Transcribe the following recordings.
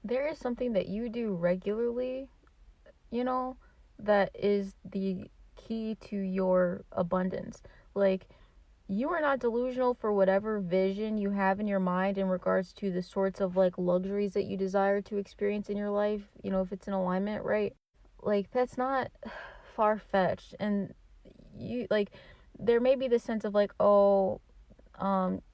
there is something that you do regularly, you know, that is the key to your abundance. Like, you are not delusional for whatever vision you have in your mind in regards to the sorts of like luxuries that you desire to experience in your life, if it's in alignment, right? Like, that's not far fetched. And you like, there may be the sense of like, oh,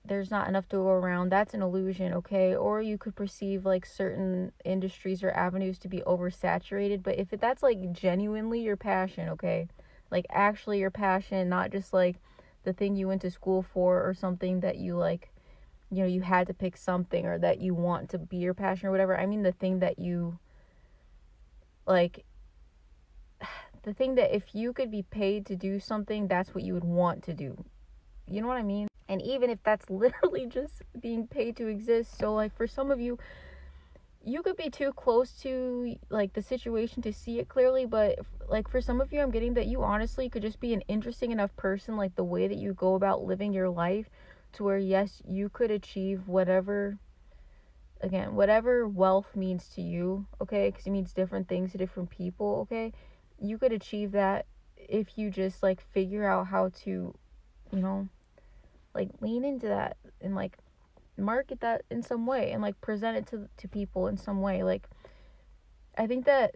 there's not enough to go around. That's an illusion, okay? Or you could perceive like certain industries or avenues to be oversaturated. But if that's like genuinely your passion, okay, like actually your passion, not just like the thing you went to school for, or something that you like, you had to pick something, or that you want to be your passion or whatever. I mean the thing that you like, the thing that if you could be paid to do something, that's what you would want to do. You know what I mean? And even if that's literally just being paid to exist. So like, for some of you, you could be too close to like the situation to see it clearly, but like for some of you, I'm getting that you honestly could just be an interesting enough person, like the way that you go about living your life, to where yes, you could achieve whatever, again, whatever wealth means to you, okay? Because it means different things to different people, okay? You could achieve that if you just like figure out how to, you know like lean into that, and like market that in some way, and like present it to people in some way. Like, I think that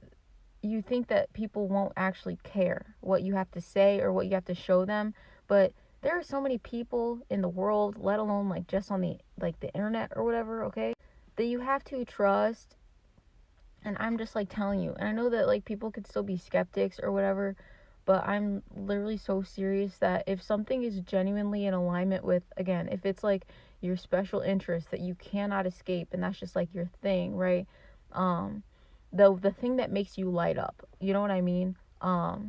you think that people won't actually care what you have to say or what you have to show them, but there are so many people in the world, let alone like just on the internet or whatever, okay, that you have to trust. And I'm just like telling you, and I know that like people could still be skeptics or whatever, but I'm literally so serious that if something is genuinely in alignment with, again, if it's like your special interest that you cannot escape, and that's just like your thing, right? um the thing that makes you light up, you know what I mean? The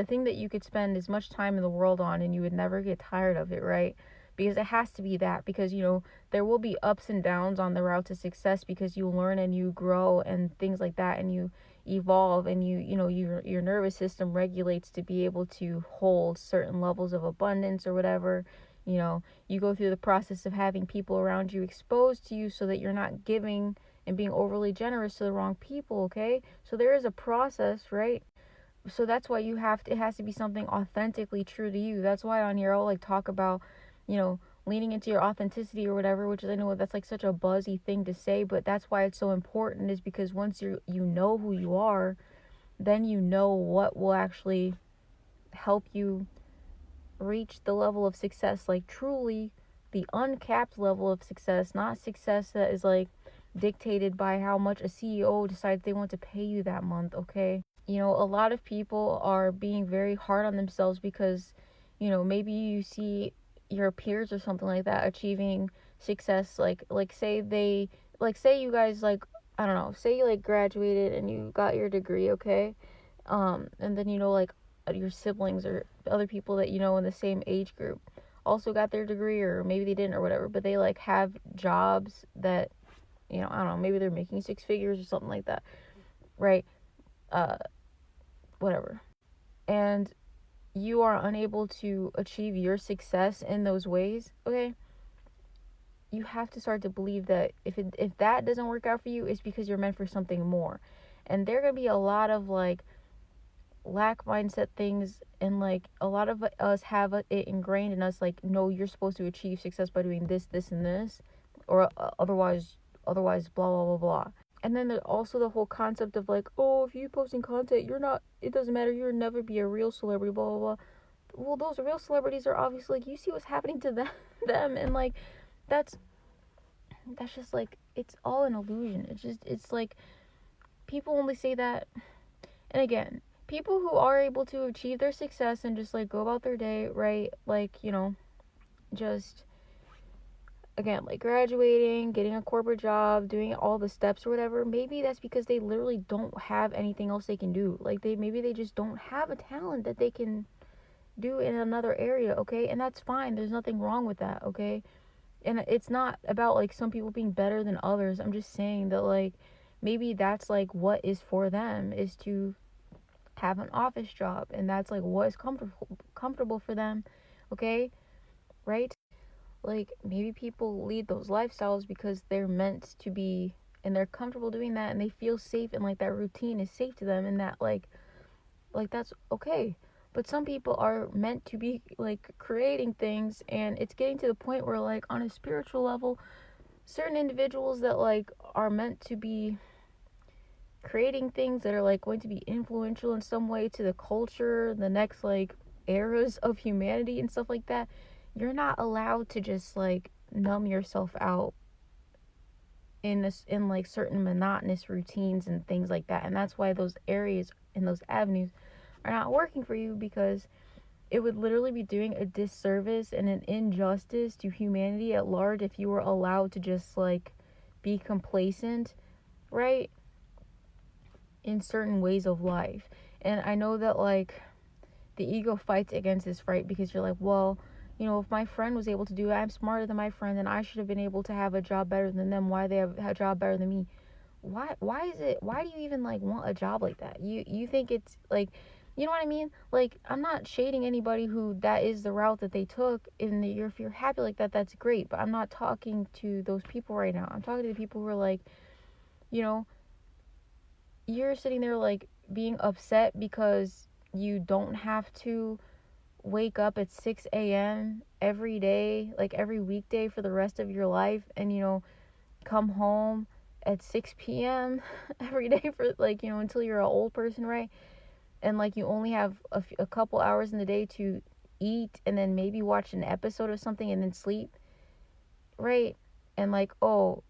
thing that you could spend as much time in the world on and you would never get tired of it, right? Because it has to be that, because there will be ups and downs on the route to success, because you learn and you grow and things like that, and you evolve, and your nervous system regulates to be able to hold certain levels of abundance or whatever. You go through the process of having people around you exposed to you so that you're not giving and being overly generous to the wrong people, okay? So there is a process, right? So that's why it has to be something authentically true to you. That's why on here I'll like talk about, leaning into your authenticity or whatever, which is, I know that's like such a buzzy thing to say, but that's why it's so important, is because once you know who you are, then you know what will actually help you reach the level of success, like truly the uncapped level of success, not success that is like dictated by how much a CEO decides they want to pay you that month, okay? A lot of people are being very hard on themselves because, maybe you see your peers or something like that achieving success, like say you guys, like, I don't know, say you like graduated and you got your degree, okay? And then, like, your siblings or other people that in the same age group also got their degree, or maybe they didn't or whatever, but they like have jobs that, I don't know, maybe they're making six figures or something like that, right? uh Whatever. And you are unable to achieve your success in those ways, okay? You have to start to believe that if that doesn't work out for you, it's because you're meant for something more. And there are gonna be a lot of like lack mindset things, and like a lot of us have it ingrained in us, like, no, you're supposed to achieve success by doing this and this, or otherwise blah blah blah blah. And then there's also the whole concept of like, oh, if you posting content, you're not, it doesn't matter, you'll never be a real celebrity, blah blah blah. Well, those real celebrities are obviously, like, you see what's happening to them, and like that's just like, it's all an illusion. It's like, people only say that. And again, people who are able to achieve their success and just like go about their day, right? Like, just, again, like graduating, getting a corporate job, doing all the steps or whatever, maybe that's because they literally don't have anything else they can do. Like, maybe they just don't have a talent that they can do in another area, okay? And that's fine. There's nothing wrong with that, okay? And it's not about like some people being better than others. I'm just saying that like maybe that's like what is for them, is to have an office job, and that's like what is comfortable for them, okay? Right? Like, maybe people lead those lifestyles because they're meant to be and they're comfortable doing that, and they feel safe, and like that routine is safe to them, and that like that's okay. But some people are meant to be like creating things, and it's getting to the point where like on a spiritual level, certain individuals that like are meant to be creating things that are like going to be influential in some way to the culture, the next like eras of humanity and stuff like that, you're not allowed to just like numb yourself out in this in like certain monotonous routines and things like that. And that's why those areas and those avenues are not working for you, because it would literally be doing a disservice and an injustice to humanity at large if you were allowed to just like be complacent, right, in certain ways of life. And I know that like the ego fights against this, right? Because you're like, well, if my friend was able to do it, I'm smarter than my friend, and I should have been able to have a job better than them. Why they have a job better than me? Why do you even like want a job like that? You think it's like, you know what I mean? Like, I'm not shading anybody who that is the route that they took. If you're happy like that, that's great. But I'm not talking to those people right now. I'm talking to the people who are like, you know, you're sitting there like being upset because you don't have to wake up at 6 a.m. every day, like every weekday for the rest of your life, and come home at 6 p.m. every day for like, until you're an old person, right? And like you only have a couple hours in the day to eat, and then maybe watch an episode of something and then sleep, right? And like, oh,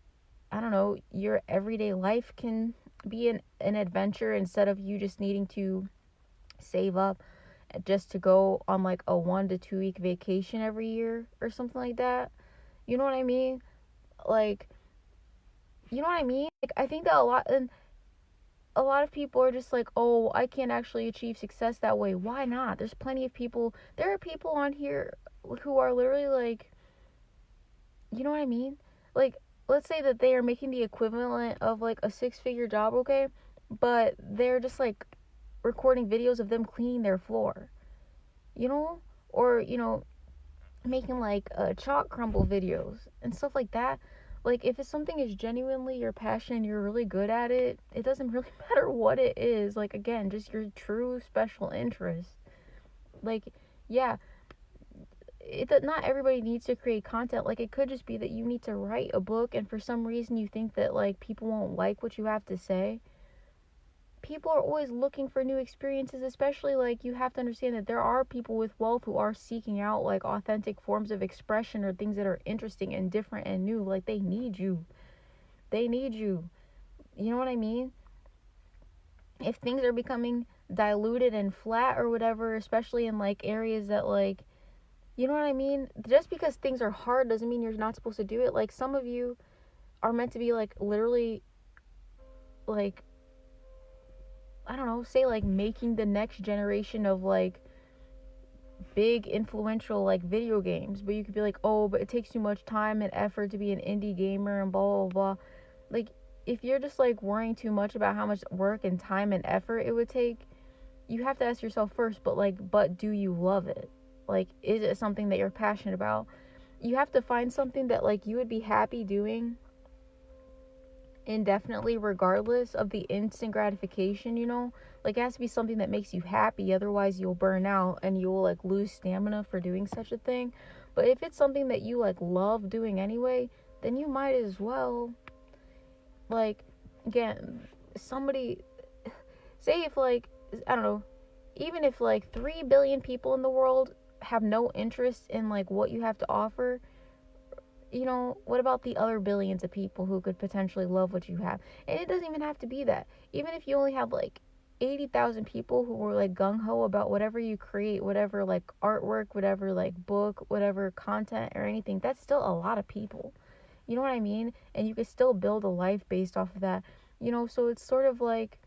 I don't know, your everyday life can be an adventure instead of you just needing to save up just to go on like a 1 to 2 week vacation every year or something like that. You know what I mean? Like, you know what I mean? Like, I think that a lot of people are just like, oh, I can't actually achieve success that way. Why not? There's plenty of people. There are people on here who are literally like, you know what I mean? Like, let's say that they are making the equivalent of like a 6-figure job, okay? But they're just like recording videos of them cleaning their floor, you know? Or, making like chalk crumble videos and stuff like that. Like, if it's something is genuinely your passion and you're really good at it, it doesn't really matter what it is. Like, again, just your true special interest. Like, yeah, not everybody needs to create content. Like, it could just be that you need to write a book, and for some reason you think that like people won't like what you have to say. People are always looking for new experiences, especially like you have to understand that there are people with wealth who are seeking out like authentic forms of expression or things that are interesting and different and new. Like, they need you. They need you. You know what I mean? If things are becoming diluted and flat or whatever, especially in like areas that like, you know what I mean? Just because things are hard doesn't mean you're not supposed to do it. Like, some of you are meant to be like literally like, I don't know, say like making the next generation of like big influential like video games, but you could be like, oh, but it takes too much time and effort to be an indie gamer and blah blah blah. Like, if you're just like worrying too much about how much work and time and effort it would take, you have to ask yourself first, but do you love it? Like, is it something that you're passionate about? You have to find something that like you would be happy doing indefinitely, regardless of the instant gratification, like, it has to be something that makes you happy, otherwise you'll burn out and you'll like lose stamina for doing such a thing. But if it's something that you like love doing anyway, then you might as well, like, again, somebody, say if like, I don't know, even if like 3 billion people in the world have no interest in like what you have to offer, what about the other billions of people who could potentially love what you have? And it doesn't even have to be that. Even if you only have like 80,000 people who were like gung ho about whatever you create, whatever like artwork, whatever like book, whatever content or anything, that's still a lot of people. You know what I mean? And you could still build a life based off of that. So it's sort of like,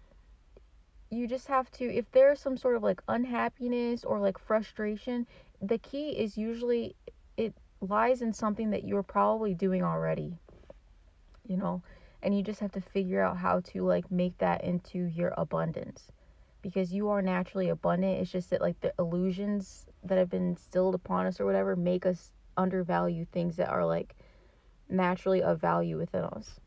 you just have to, if there's some sort of like unhappiness or like frustration, the key is usually, it lies in something that you're probably doing already, you know and you just have to figure out how to like make that into your abundance, because you are naturally abundant. It's just that like the illusions that have been instilled upon us or whatever make us undervalue things that are like naturally of value within us.